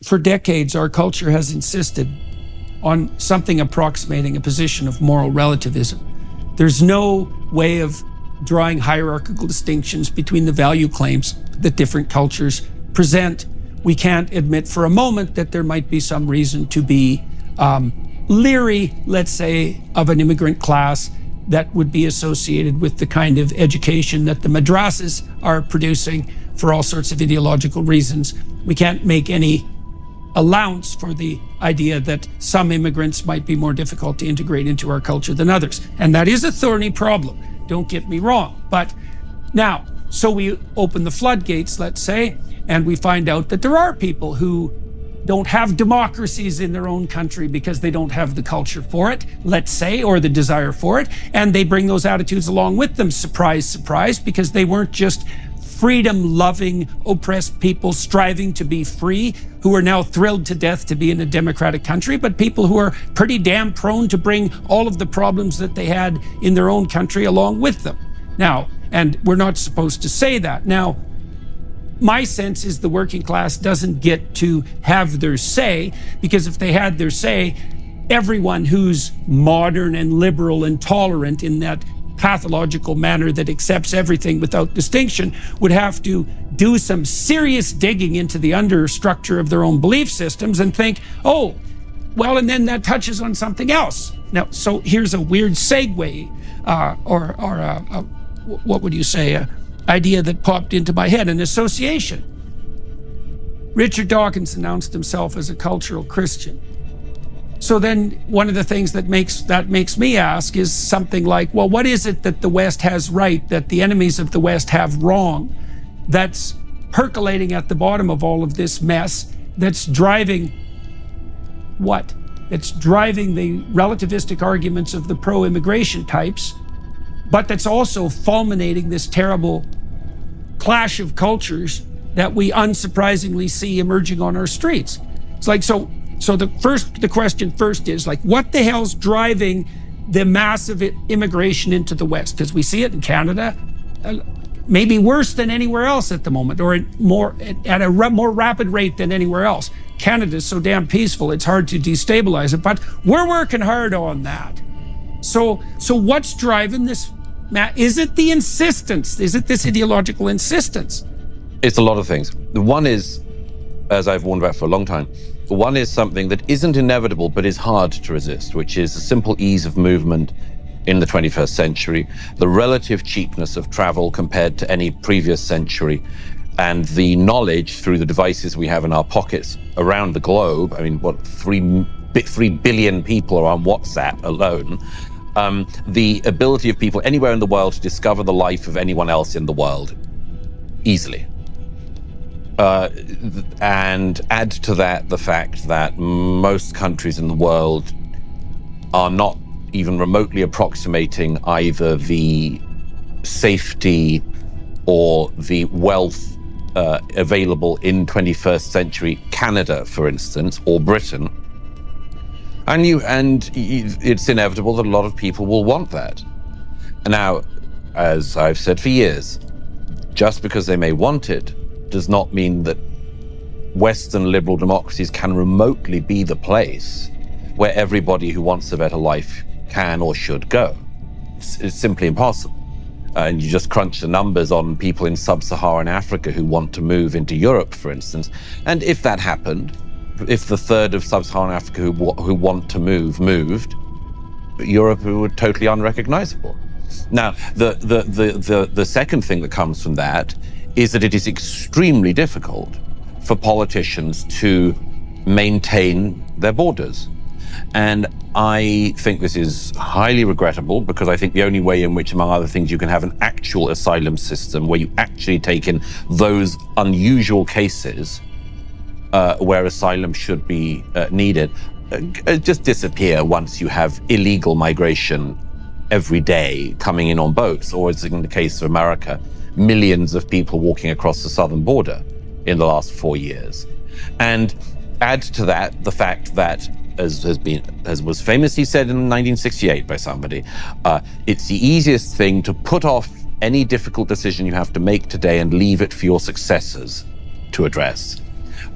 For decades, our culture has insisted on something approximating a position of moral relativism. There's no way of drawing hierarchical distinctions between the value claims that different cultures present. We can't admit for a moment that there might be some reason to be leery, let's say, of an immigrant class that would be associated with the kind of education that the madrasas are producing for all sorts of ideological reasons. We can't make any allowance for the idea that some immigrants might be more difficult to integrate into our culture than others. And that is a thorny problem, don't get me wrong. But now, so we open the floodgates, let's say, and we find out that there are people who don't have democracies in their own country because they don't have the culture for it, let's say, or the desire for it, and they bring those attitudes along with them. Surprise, surprise, because they weren't just freedom-loving, oppressed people striving to be free, who are now thrilled to death to be in a democratic country, but people who are pretty damn prone to bring all of the problems that they had in their own country along with them. Now, and we're not supposed to say that. Now, my sense is the working class doesn't get to have their say, because if they had their say, everyone who's modern and liberal and tolerant in that pathological manner that accepts everything without distinction would have to do some serious digging into the understructure of their own belief systems and think, oh, well, and then that touches on something else. Now, so here's a weird segue, what would you say, idea that popped into my head, an association. Richard Dawkins announced himself as a cultural Christian. So then one of the things that makes me ask is something like, well, what is it that the West has right, that the enemies of the West have wrong, that's percolating at the bottom of all of this mess, that's driving what? It's driving the relativistic arguments of the pro-immigration types, but that's also fulminating this terrible clash of cultures that we unsurprisingly see emerging on our streets. It's like, so the question first is like, what the hell's driving the massive immigration into the West? Because we see it in Canada, maybe worse than anywhere else at the moment, or at a more rapid rate than anywhere else. Canada is so damn peaceful, it's hard to destabilize it, but we're working hard on that. So what's driving this? Is it the insistence? Is it this ideological insistence? It's a lot of things. The one is, as I've warned about for a long time, one is something that isn't inevitable but is hard to resist, which is the simple ease of movement in the 21st century, the relative cheapness of travel compared to any previous century, and the knowledge through the devices we have in our pockets around the globe. I mean, 3 billion people are on WhatsApp alone. The ability of people anywhere in the world to discover the life of anyone else in the world easily. And add to that the fact that most countries in the world are not even remotely approximating either the safety or the wealth available in 21st century Canada, for instance, or Britain. And it's inevitable that a lot of people will want that. Now, as I've said for years, just because they may want it does not mean that Western liberal democracies can remotely be the place where everybody who wants a better life can or should go. It's simply impossible. And you just crunch the numbers on people in sub-Saharan Africa who want to move into Europe, for instance. And if that happened, if the third of sub-Saharan Africa who want to moved, Europe would totally unrecognizable. Now, the second thing that comes from that is that it is extremely difficult for politicians to maintain their borders. And I think this is highly regrettable, because I think the only way in which, among other things, you can have an actual asylum system where you actually take in those unusual cases where asylum should be needed, just disappear once you have illegal migration every day coming in on boats, or as in the case of America, millions of people walking across the southern border in the last 4 years. And add to that the fact that, as was famously said in 1968 by somebody, it's the easiest thing to put off any difficult decision you have to make today and leave it for your successors to address.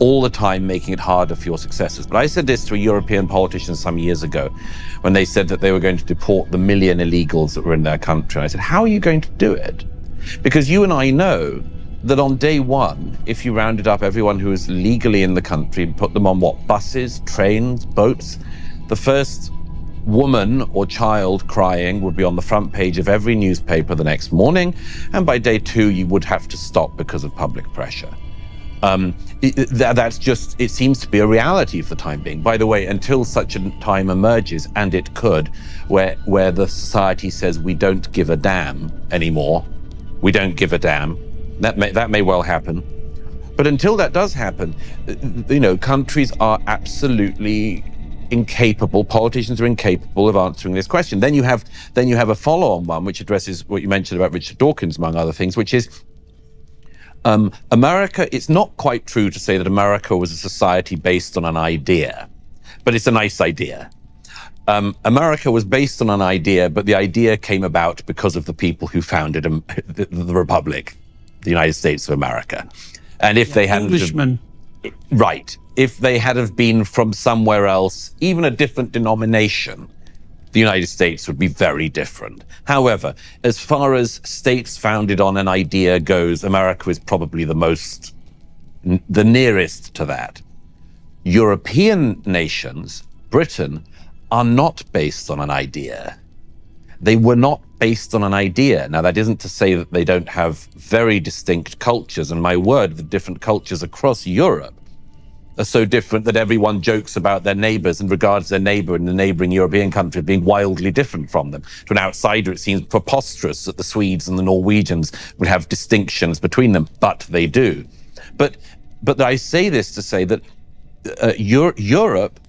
all the time making it harder for your successors. But I said this to a European politician some years ago when they said that they were going to deport the 1 million illegals that were in their country. I said, how are you going to do it? Because you and I know that on day one, if you rounded up everyone who was legally in the country and put them on buses, trains, boats, the first woman or child crying would be on the front page of every newspaper the next morning. And by day two, you would have to stop because of public pressure. It seems to be a reality for the time being. By the way, until such a time emerges, and it could, where the society says we don't give a damn anymore, we don't give a damn, that may well happen. But until that does happen, countries are absolutely incapable, politicians are incapable of answering this question. Then you have a follow-on one, which addresses what you mentioned about Richard Dawkins, among other things, which is America. It's not quite true to say that America was a society based on an idea, but it's a nice idea. America was based on an idea, but the idea came about because of the people who founded the Republic, the United States of America. And if they hadn't... Englishmen. Right. If they had have been from somewhere else, even a different denomination, the United States would be very different. However, as far as states founded on an idea goes, America is probably the nearest to that. European nations, Britain, are not based on an idea. They were not based on an idea. Now, that isn't to say that they don't have very distinct cultures, and my word, the different cultures across Europe are so different that everyone jokes about their neighbors and regards their neighbor in the neighboring European country as being wildly different from them. To an outsider, it seems preposterous that the Swedes and the Norwegians would have distinctions between them, but they do. But I say this to say that Europe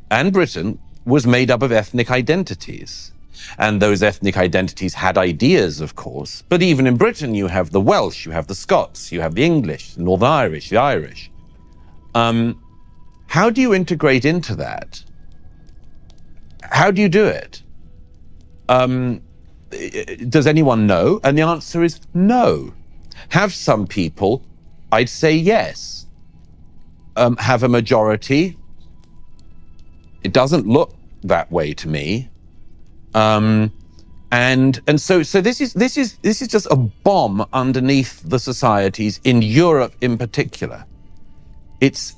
and Britain was made up of ethnic identities. And those ethnic identities had ideas, of course. But even in Britain, you have the Welsh, you have the Scots, you have the English, the Northern Irish, the Irish. How do you integrate into that? How do you do it? Does anyone know? And the answer is no. Have some people? I'd say yes. Have a majority? It doesn't look that way to me. And so this is just a bomb underneath the societies in Europe in particular. It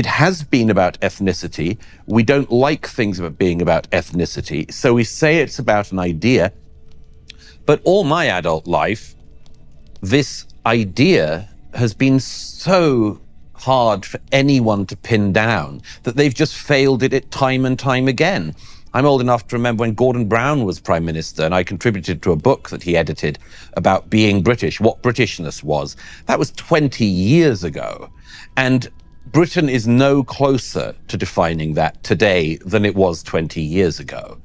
has been about ethnicity. We don't like things about being about ethnicity, so we say it's about an idea. But all my adult life, this idea has been so hard for anyone to pin down that they've just failed at it time and time again. I'm old enough to remember when Gordon Brown was Prime Minister, and I contributed to a book that he edited about being British, what Britishness was. That was 20 years ago. And Britain is no closer to defining that today than it was 20 years ago.